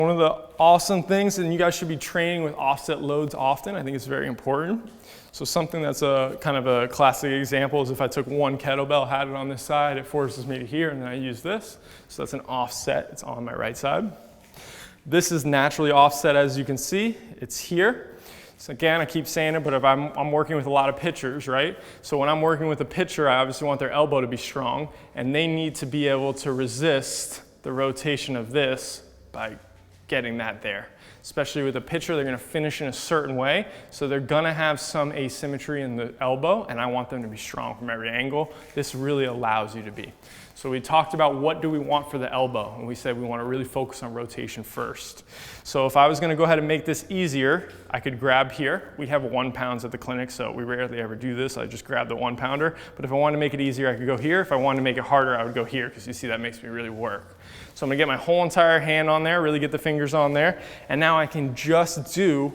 One of the awesome things, and you guys should be training with offset loads often, I think it's very important. So something that's a kind of a classic example is if I took one kettlebell, had it on this side, it forces me to here, and then I use this. So that's an offset, it's on my right side. This is naturally offset, as you can see, it's here. So again, I keep saying it, but if I'm working with a lot of pitchers, right? So when I'm working with a pitcher, I obviously want their elbow to be strong, and they need to be able to resist the rotation of this by getting that there. Especially with a pitcher, they're gonna finish in a certain way, so they're gonna have some asymmetry in the elbow, and I want them to be strong from every angle. This really allows you to be. So we talked about what do we want for the elbow, and we said we wanna really focus on rotation first. So if I was gonna go ahead and make this easier, I could grab here. We have 1 pounds at the clinic, so we rarely ever do this. I just grab the 1 pounder, but if I wanted to make it easier, I could go here. If I wanted to make it harder, I would go here, because you see that makes me really work. So I'm gonna get my whole entire hand on there, really get the fingers on there, and now I can just do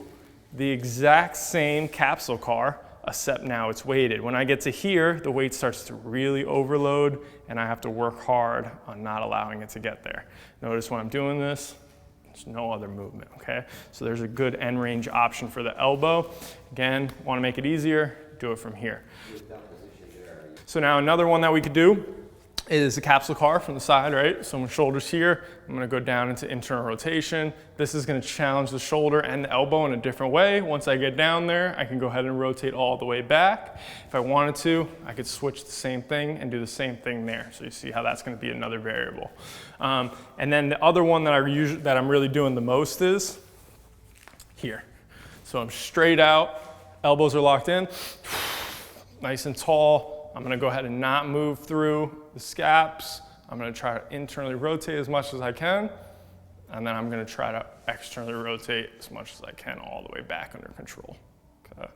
the exact same capsule car, except now it's weighted. When I get to here, the weight starts to really overload, and I have to work hard on not allowing it to get there. Notice when I'm doing this, there's no other movement, okay? So there's a good end range option for the elbow. Again, wanna make it easier, do it from here. So now another one that we could do is a capsule car from the side, right? So my shoulder's here, I'm gonna go down into internal rotation. This is gonna challenge the shoulder and the elbow in a different way. Once I get down there, I can go ahead and rotate all the way back. If I wanted to, I could switch the same thing and do the same thing there. So you see how that's gonna be another variable. And then the other one that I'm really doing the most is here. So I'm straight out, elbows are locked in, nice and tall. I'm gonna go ahead and not move through the scaps. I'm gonna try to internally rotate as much as I can, and then I'm gonna try to externally rotate as much as I can all the way back under control. Okay.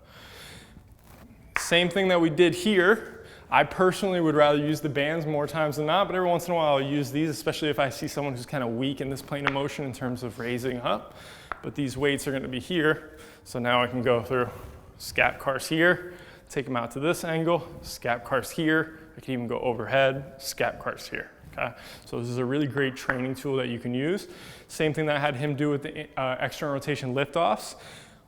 Same thing that we did here. I personally would rather use the bands more times than not, but every once in a while I'll use these, especially if I see someone who's kind of weak in this plane of motion in terms of raising up. But these weights are gonna be here, so now I can go through scap cars here, take them out to this angle, scap cars here. I can even go overhead, scap cars here, okay? So this is a really great training tool that you can use. Same thing that I had him do with the external rotation liftoffs.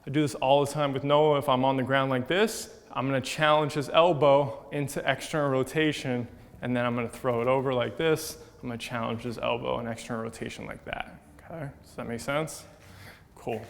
I do this all the time with Noah. If I'm on the ground like this, I'm gonna challenge his elbow into external rotation, and then I'm gonna throw it over like this. I'm gonna challenge his elbow in external rotation like that, okay? Does that make sense? Cool.